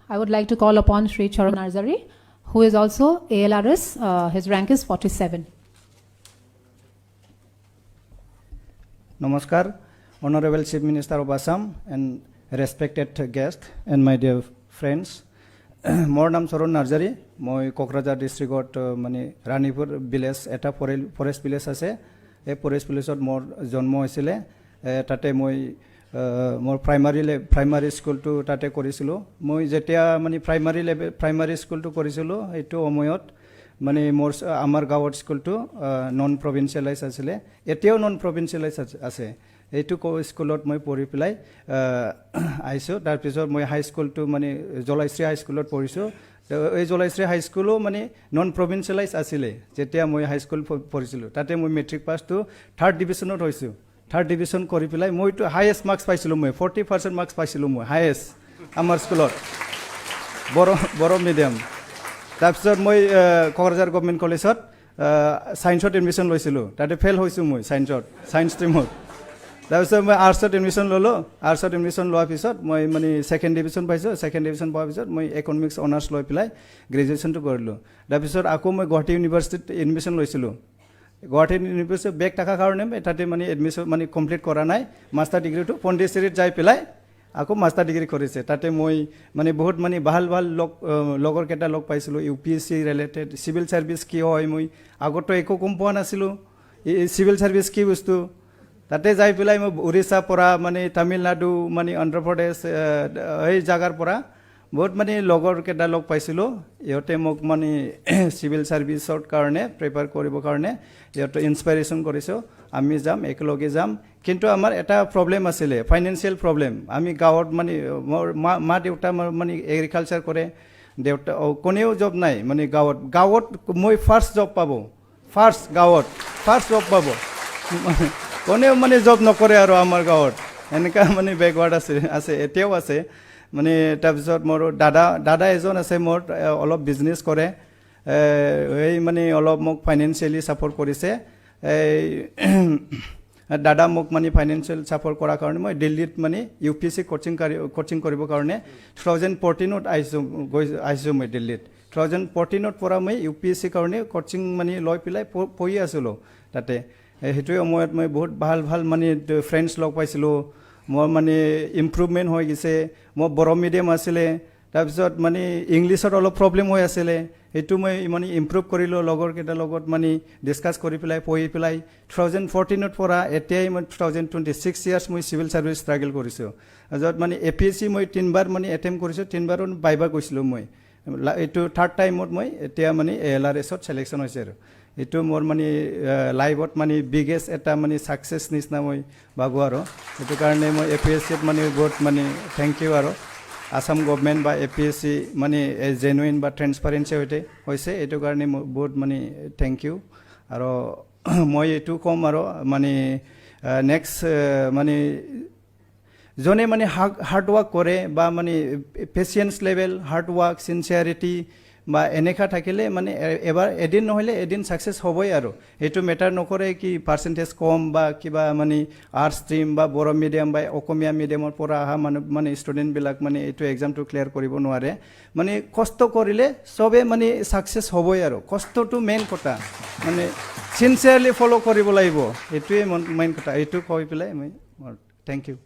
I would like to call upon Sri Charan Narzari, who is also ALRS. His rank is 47. Namaskar, Honorable Chief Minister of Assam and respected guest and my dear friends. More naam Charan Narzari, moi Kokrajhar district mani Ranipur village eta forest village ase. E forest village ot mor jonmo hoisile. Tate moi more primary school to tate korisilo. Moi jetia mani primary school to korisilo. Etu omoyot mani more amar gawat school to non provincialized asile. Etio non provincialized ase. Etu ko schoolot moi pori pilai aiso. Tar pisor moi high school to mani Jolaisri high schoolot poriso. এই জলাইশ্ৰী হাই স্কুলো মানে non provincialise আছিলে যেতিয়া মই হাই school পঢ়িছিলোঁ তাতে মই matric pass two 3rd ডিভিজনত হৈছোঁ 3rd ডিভিজন কৰি পেলাই মইতো হাইয়েষ্ট মাৰ্কছ পাইছিলোঁ মই 40% মাৰ্কছ পাইছিলোঁ মই হাইয়েষ্ট আমাৰ স্কুলত বড় মিডিয়াম তাৰপিছত মই কোকৰাঝাৰ গভৰ্ণমেণ্ট কলেজত সায়েন্সত এডমিশ্যন লৈছিলোঁ তাতে ফেল হৈছোঁ মই সায়েন্স ষ্ট্ৰীমত তাৰপিছত মই আৰ্টছত এডমিশ্যন ল'লোঁ আৰ্টছত এডমিশ্যন লোৱাৰ পিছত মই মানে ছেকেণ্ড ডিভিজন পাইছোঁ ছেকেণ্ড ডিভিজন পোৱাৰ পিছত মই ইকনমিক্স অনাৰ্ছ লৈ পেলাই গ্ৰেজুৱেশ্যনটো কৰিলোঁ তাৰপিছত আকৌ মই গুৱাহাটী ইউনিভাৰ্চিটিত এডমিশ্যন লৈছিলোঁ গুৱাহাটী ইউনিভাৰ্চিটিত বেক থকাৰ কাৰণে তাতে মানে এডমিশ্যন মানে কমপ্লিট কৰা নাই মাষ্টাৰ ডিগ্ৰীটো পণ্ডিচেৰীত যাই পেলাই আকৌ মাষ্টাৰ ডিগ্ৰী কৰিছে তাতে মই মানে বহুত মানে ভাল লগৰ কেইটা লগ পাইছিলোঁ UPSC ৰিলেটেড চিভিল ছাৰ্ভিচ কি হয় মই আগতো একো গম পোৱা নাছিলোঁ চিভিল ছাৰ্ভিচ কি বস্তু তাতে যাই পেলাই মই উৰিষ্যাৰ পৰা মানে তামিলনাডু মানে অন্ধ্ৰপ্ৰদেশ এই জাগাৰ পৰা বহুত মানে লগৰ কেইটা লগ পাইছিলোঁ ইহঁতে মোক মানে চিভিল ছাৰ্ভিচৰ কাৰণে প্ৰিপেয়াৰ কৰিবৰ কাৰণে ইহঁতে ইনস্পাইৰেশ্যন কৰিছোঁ আমি যাম একেলগে যাম কিন্তু আমাৰ এটা প্ৰব্লেম আছিলে ফাইনেন্সিয়েল প্ৰব্লেম আমি গাঁৱত মানে মা দেউতা মানে এগ্ৰিকালচাৰ কৰে দেউতা কোনেও জব নাই মানে গাঁৱত মই ফাৰ্ষ্ট জব পাব কোনেও মানে জব নকৰে আৰু আমাৰ গাঁৱত এনেকা মানে বেকৱাৰ্ড আছে এতিয়াও আছে মানে তাৰপিছত মোৰ দাদা এজন আছে মোৰ অলপ বিজনেছ কৰে এই মানে অলপ মোক ফাইনেন্সিয়েলি ছাপৰ্ট কৰিছে দাদা মোক মানে ফাইনেন্সিয়েল ছাপৰ্ট কৰাৰ কাৰণে মই দিল্লীত মানে UPSC কোচিং কৰিবৰ কাৰণে 2014ত আহিছোঁ মই দিল্লীত 2014ত পৰা মই UPSC কাৰণে কোচিং মানে লৈ পেলাই পঢ়ি আছিলোঁ তাতে সেইটোৱে সময়ত মই বহুত ভাল মানে ফ্ৰেণ্ডছ লগ পাইছিলোঁ মোৰ মানে ইম্প্ৰুভমেণ্ট হৈ গৈছে মোৰ বড়ো মিডিয়াম আছিলে তাৰপিছত মানে ইংলিছত অলপ প্ৰব্লেম হৈ আছিলে সেইটো মই মানে ইম্প্ৰুভ কৰিলোঁ লগৰ কেইটাৰ লগত মানে ডিছকাছ কৰি পেলাই পঢ়ি পেলাই 2014ত পৰা এতিয়াই মই 2026 ইয়াৰ্ছ মই চিভিল ছাৰ্ভিচ ষ্ট্ৰাগল কৰিছোঁ য'ত মানে APSC মই 3বাৰ মানে এটেম্প কৰিছোঁ 3বাৰত বাইবা গৈছিলোঁ মই এইটো 3rd টাইমত মই এতিয়া মানে ALRSত ছিলেকশ্যন হৈছে আৰু এইটো মোৰ মানে লাইফত মানে বিগেষ্ট এটা মানে ছাকচেছ নিচিনা মই ভাবোঁ আৰু সেইটো কাৰণে মই APSCত মানে বহুত মানে থেংক ইউ আৰু আসাম গভৰ্ণমেণ্ট বা APSC মানে জেনুইন বা ট্ৰেন্সপাৰেঞ্চি হৈছে এইটো কাৰণে মই বহুত মানে থেংক ইউ আৰু মই এইটো ক'ম আৰু মানে নেক্সট মানে যোনে মানে হাৰ্ড ৱাৰ্ক কৰে বা মানে পেচিয়েন্স লেভেল হাৰ্ড ৱাৰ্ক চিনচিয়াৰিটি বা এনেকা থাকিলে মানে এদিন নহলে এদিন সাকসেস হবই আৰু এটো মেটাৰ নকৰে কি পাৰ্সেন্টেজ কম বা কিবা মানে আৰ্টস স্ট্ৰিম বা বড় মিডিয়াম বা অসমীয়া মিডিয়ামৰ পৰা আহা মানে স্টুডেন্ট বিলাক মানে এটো এক্সামটো ক্লিয়াৰ কৰিব নোৱাৰে মানে কষ্ট কৰিলে সবে মানে সাকসেস হবই আৰু কষ্টটো মেইন কথা মানে সিনসিয়াৰলি ফলো কৰিব লাগিব এটোৱে মেইন কথা এটো কৈ পেলাই মই থ্যাংক ইউ